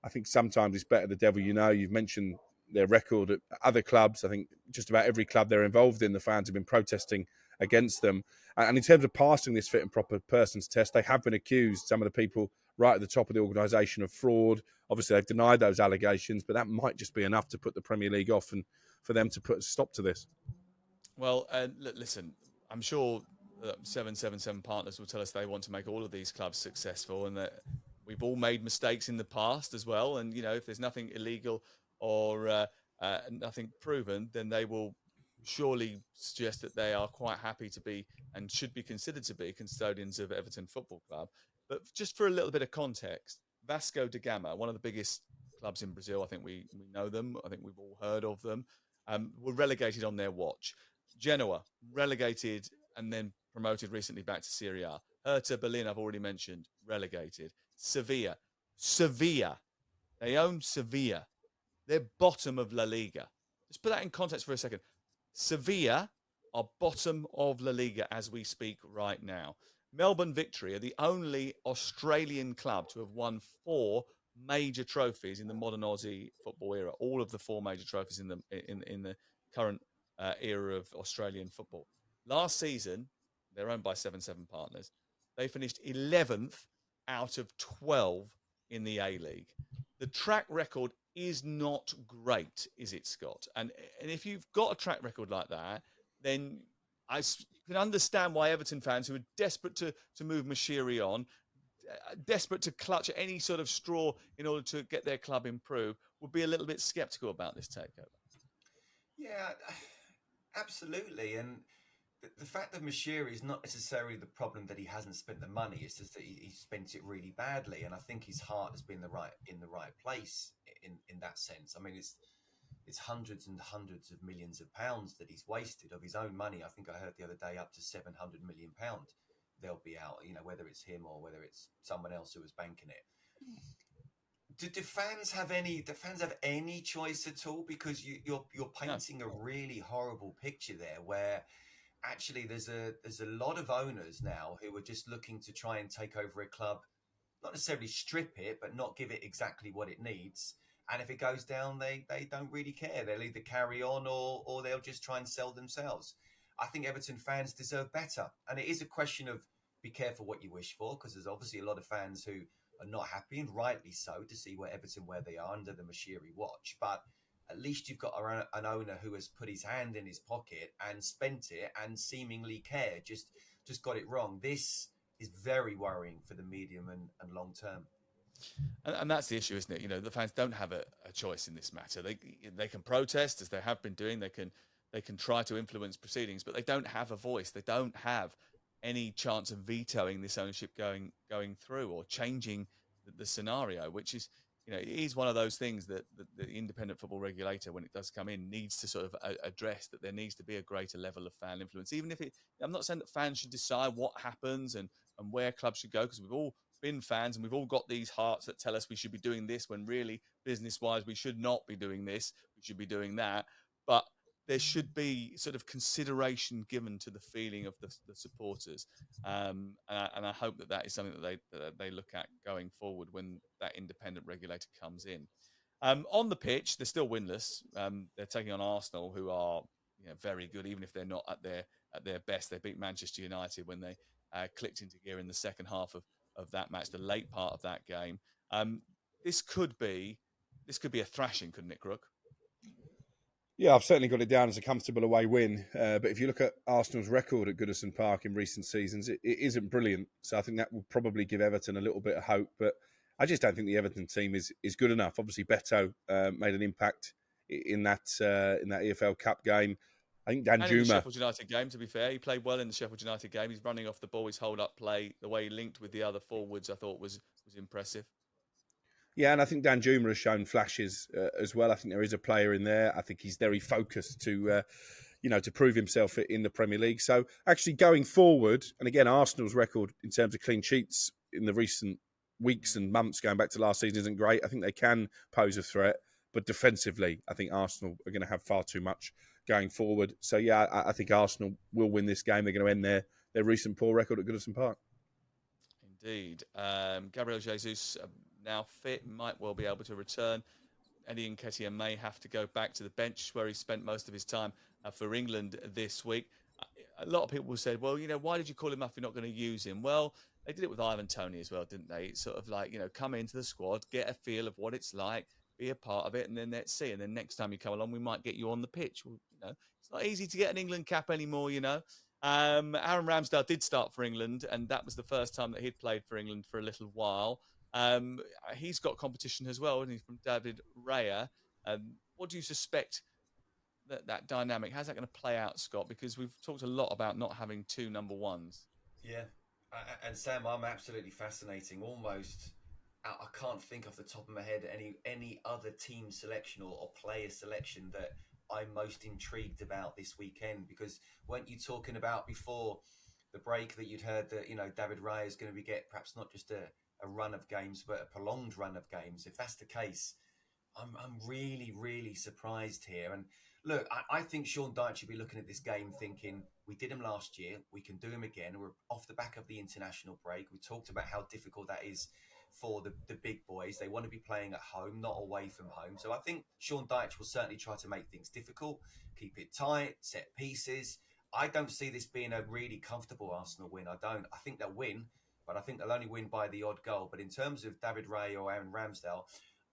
I think sometimes it's better the devil you know. You've mentioned their record at other clubs. I think just about every club they're involved in, the fans have been protesting against them. And in terms of passing this fit and proper persons test, they have been accused, some of the people right at the top of the organisation, of fraud. Obviously, they've denied those allegations, but that might just be enough to put the Premier League off and for them to put a stop to this. Well, listen, I'm sure 777 Partners will tell us they want to make all of these clubs successful, and that we've all made mistakes in the past as well. And, you know, if there's nothing illegal or nothing proven, then they will surely suggest that they are quite happy to be and should be considered to be custodians of Everton Football Club. But just for a little bit of context, Vasco da Gama, one of the biggest clubs in Brazil, I think we know them, I think we've all heard of them, were relegated on their watch. Genoa, relegated and then promoted recently back to Serie A. Hertha Berlin, I've already mentioned, relegated. Sevilla. They own Sevilla. They're bottom of La Liga. Just put that in context for a second. Sevilla are bottom of La Liga as we speak right now. Melbourne Victory are the only Australian club to have won 4 major trophies in the modern Aussie football era. All of the 4 major trophies in the current era of Australian football. Last season, they're owned by 7-7 Partners. They finished 11th out of 12 in the A-League. The track record is not great, is it, Scott? And if you've got a track record like that, then I can understand why Everton fans who are desperate to move Moshiri on, desperate to clutch at any sort of straw in order to get their club improved, would be a little bit sceptical about this takeover. Yeah, absolutely. And the fact that Moshiri is not necessarily the problem that he hasn't spent the money. It's just that he spent it really badly, and I think his heart has been in the right place in that sense. I mean, it's hundreds and hundreds of millions of pounds that he's wasted of his own money. I think I heard the other day up to £700 million they'll be out. You know, whether it's him or whether it's someone else who was banking it. Do fans have any choice at all? Because you're painting a really horrible picture there, where actually there's a lot of owners now who are just looking to try and take over a club, not necessarily strip it, but not give it exactly what it needs. And if it goes down, they don't really care. They'll either carry on or they'll just try and sell themselves. I think Everton fans deserve better. And it is a question of be careful what you wish for, because there's obviously a lot of fans who are not happy, and rightly so, to see where they are under the Moshiri watch. But at least you've got an owner who has put his hand in his pocket and spent it and seemingly care. Just got it wrong. This is very worrying for the medium and long term. And that's the issue, isn't it? You know, the fans don't have a choice in this matter. They can protest, as they have been doing. They can try to influence proceedings, but they don't have a voice. They don't have any chance of vetoing this ownership going through or changing the scenario, which is, you know, it is one of those things that the independent football regulator, when it does come in, needs to sort of address, that there needs to be a greater level of fan influence. Even if I'm not saying that fans should decide what happens and where clubs should go, because we've all been fans and we've all got these hearts that tell us we should be doing this when really, business-wise, we should not be doing this. We should be doing that. But there should be sort of consideration given to the feeling of the supporters, and I hope that is something that they look at going forward when that independent regulator comes in. On the pitch, they're still winless. They're taking on Arsenal, who are, you know, very good, even if they're not at their best. They beat Manchester United when they clicked into gear in the second half of that match, the late part of that game. This could be a thrashing, couldn't it, Crook? Yeah, I've certainly got it down as a comfortable away win. But if you look at Arsenal's record at Goodison Park in recent seasons, it isn't brilliant. So I think that will probably give Everton a little bit of hope. But I just don't think the Everton team is good enough. Obviously, Beto made an impact in that EFL Cup game. I think Dan and Juma... in the Sheffield United game, to be fair, he played well in the Sheffield United game. He's running off the ball, his hold-up play, the way he linked with the other forwards, I thought was impressive. Yeah, and I think Dan Juma has shown flashes as well. I think there is a player in there. I think he's very focused to prove himself in the Premier League. So actually going forward, and again, Arsenal's record in terms of clean sheets in the recent weeks and months going back to last season isn't great. I think they can pose a threat, but defensively, I think Arsenal are going to have far too much going forward. So yeah, I think Arsenal will win this game. They're going to end their recent poor record at Goodison Park. Indeed. Gabriel Jesus, now fit, might well be able to return. Eddie Nketiah may have to go back to the bench where he spent most of his time for England this week. A lot of people said, well, you know, why did you call him up if you're not going to use him? Well, they did it with Ivan Toney as well, didn't they? It's sort of like, you know, come into the squad, get a feel of what it's like, be a part of it, and then let's see. And then next time you come along, we might get you on the pitch. Well, you know, it's not easy to get an England cap anymore, you know. Aaron Ramsdale did start for England, and that was the first time that he'd played for England for a little while. He's got competition as well, isn't he, from David Raya. What do you suspect that dynamic, how's that going to play out, Scott? Because we've talked a lot about not having two number ones. Yeah, and Sam, I'm absolutely fascinating. Almost, I can't think off the top of my head any other team selection or player selection that I'm most intrigued about this weekend, because weren't you talking about before the break that you'd heard that, David Raya is going to get perhaps not just a run of games, but a prolonged run of games? If that's the case, I'm really, really surprised here. And look, I think Sean Dyche should be looking at this game thinking, we did him last year, we can do him again. We're off the back of the international break. We talked about how difficult that is for the big boys. They want to be playing at home, not away from home. So I think Sean Dyche will certainly try to make things difficult, keep it tight, set pieces. I don't see this being a really comfortable Arsenal win. I don't. I think they'll win, but I think they'll only win by the odd goal. But in terms of David Raya or Aaron Ramsdale,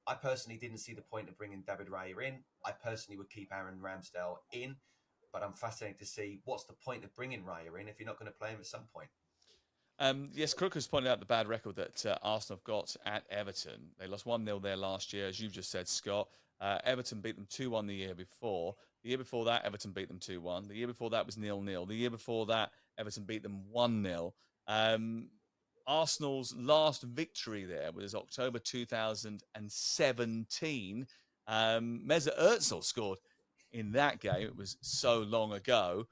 I personally didn't see the point of bringing David Raya in. I personally would keep Aaron Ramsdale in, but I'm fascinated to see what's the point of bringing Raya in if you're not going to play him at some point. Yes, Crook has pointed out the bad record that Arsenal have got at Everton. They lost 1-0 there last year, as you've just said, Scott. Everton beat them 2-1 the year before. The year before that, Everton beat them 2-1. The year before that was 0-0. The year before that, Everton beat them 1-0. Arsenal's last victory there was October 2017. Mesut Ozil scored in that game. It was so long ago.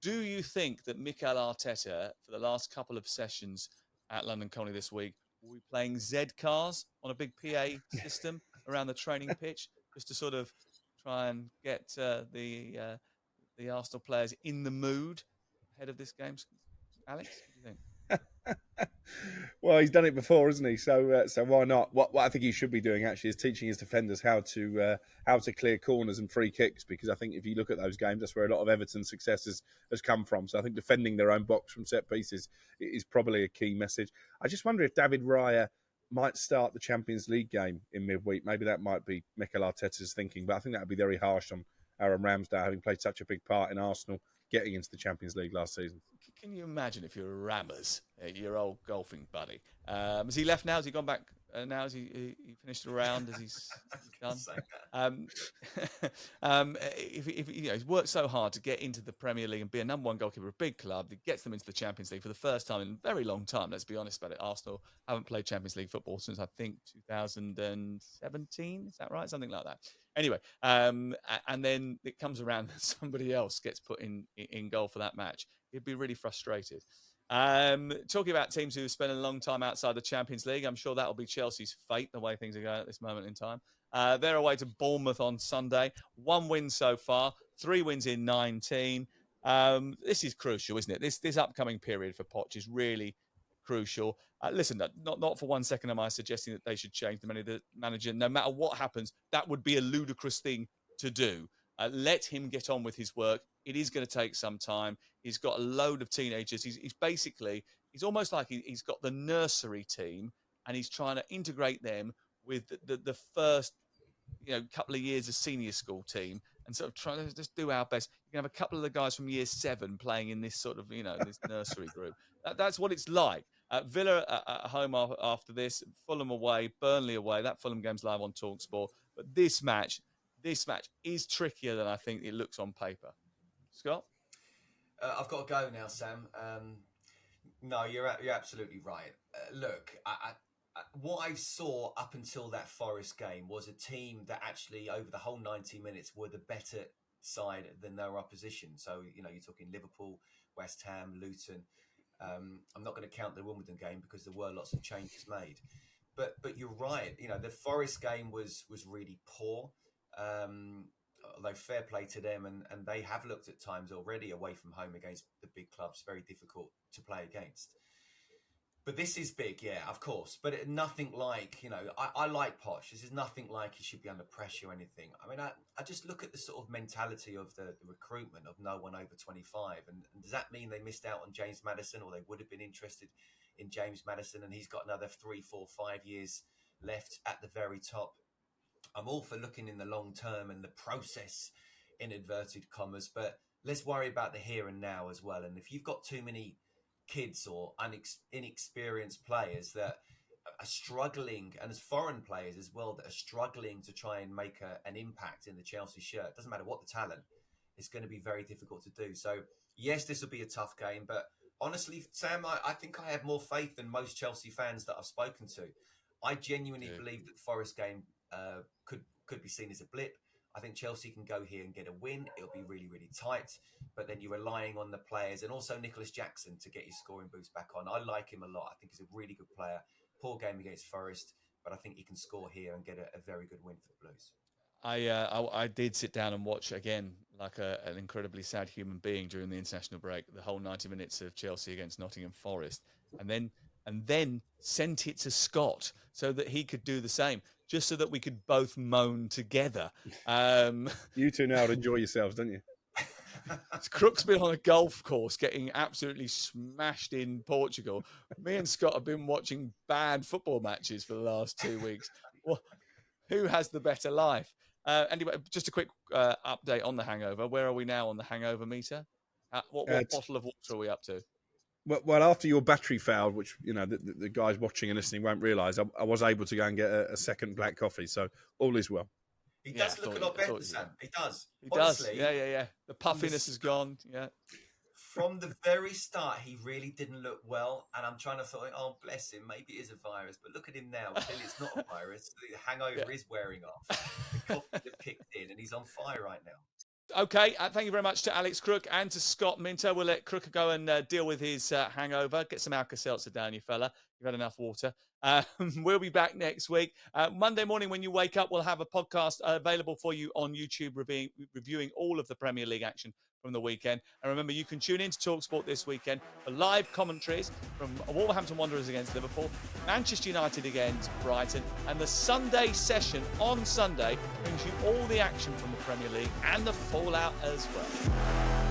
Do you think that Mikel Arteta, for the last couple of sessions at London Colney this week, will be playing Z cars on a big PA system around the training pitch, just to sort of try and get the Arsenal players in the mood ahead of this game? Alex, what do you think? Well, he's done it before, hasn't he? So why not? What I think he should be doing actually is teaching his defenders how to clear corners and free kicks, because I think if you look at those games, that's where a lot of Everton's success has come from. So I think defending their own box from set pieces is probably a key message. I just wonder if David Raya might start the Champions League game in midweek. Maybe that might be Mikel Arteta's thinking, but I think that would be very harsh on Aaron Ramsdale, having played such a big part in Arsenal getting into the Champions League last season. Can you imagine if you're Rammers, your old golfing buddy? Has he left now? Has he gone back now? Has he finished the round? Has he's done? If he's worked so hard to get into the Premier League and be a number one goalkeeper, a big club that gets them into the Champions League for the first time in a very long time. Let's be honest about it. Arsenal haven't played Champions League football since, I think, 2017. Is that right? Something like that. Anyway, and then it comes around that somebody else gets put in goal for that match. He'd be really frustrated. Talking about teams who spend a long time outside the Champions League, I'm sure that'll be Chelsea's fate, the way things are going at this moment in time. They're away to Bournemouth on Sunday. 1 win so far, 3 wins in 19. This is crucial, isn't it? This upcoming period for Poch is really crucial. Listen, not for 1 second am I suggesting that they should change the manager. No matter what happens, that would be a ludicrous thing to do. Let him get on with his work. It is going to take some time. He's got a load of teenagers. He's almost like he's got the nursery team, and he's trying to integrate them with the first couple of years of senior school team, and sort of trying to just do our best. You can have a couple of the guys from year 7 playing in this sort of this nursery group. That's what it's like. Villa at home after this, Fulham away, Burnley away. That Fulham game's live on talkSPORT. But this match is trickier than I think it looks on paper. Scott? I've got to go now, Sam. No, you're absolutely right. Look, what I saw up until that Forest game was a team that actually, over the whole 90 minutes, were the better side than their opposition. So, you're talking Liverpool, West Ham, Luton. I'm not going to count the Wimbledon game because there were lots of changes made. But you're right. The Forest game was really poor. Although fair play to them, and they have looked at times already away from home against the big clubs, very difficult to play against. But this is big, yeah, of course. But nothing like, I like Poch. This is nothing like he should be under pressure or anything. I mean, I just look at the sort of mentality of the recruitment of no one over 25. And does that mean they missed out on James Maddison, or they would have been interested in James Maddison, and he's got another 3, 4, 5 years left at the very top? I'm all for looking in the long term and the process, in inverted commas, but let's worry about the here and now as well. And if you've got too many kids or inexperienced players that are struggling, and as foreign players as well, that are struggling to try and make an impact in the Chelsea shirt, doesn't matter what the talent, it's going to be very difficult to do. So yes, this will be a tough game, but honestly, Sam, I think I have more faith than most Chelsea fans that I've spoken to. I genuinely believe that the Forest game could be seen as a blip. I think Chelsea can go here and get a win. It'll be really, really tight. But then you're relying on the players and also Nicholas Jackson to get his scoring boost back on. I like him a lot. I think he's a really good player. Poor game against Forest, but I think he can score here and get a very good win for the Blues. I did sit down and watch again, like an incredibly sad human being during the international break, the whole 90 minutes of Chelsea against Nottingham Forest, and then sent it to Scott so that he could do the same, just so that we could both moan together. You two now enjoy yourselves, don't you? Crook's been on a golf course getting absolutely smashed in Portugal. Me and Scott have been watching bad football matches for the last 2 weeks. Well, who has the better life? Anyway, just a quick update on the hangover. Where are we now on the hangover meter? What bottle of water are we up to? Well, after your battery failed, which the guys watching and listening won't realise, I was able to go and get a second black coffee, so all is well. He does look a lot better, Sam. He does. He honestly does. Yeah. The puffiness is gone. Yeah. From the very start, he really didn't look well, and I'm trying to think, oh, bless him, maybe it is a virus. But look at him now. Clearly, it's not a virus. The hangover is wearing off. The coffee have kicked in, and he's on fire right now. Okay, thank you very much to Alex Crook and to Scott Minto. We'll let Crook go and deal with his hangover. Get some Alka-Seltzer down, you fella. You've had enough water. We'll be back next week. Monday morning when you wake up, we'll have a podcast available for you on YouTube reviewing all of the Premier League action from the weekend. And remember, you can tune in to talkSPORT this weekend for live commentaries from Wolverhampton Wanderers against Liverpool, Manchester United against Brighton, and the Sunday session on Sunday brings you all the action from the Premier League and the fallout as well.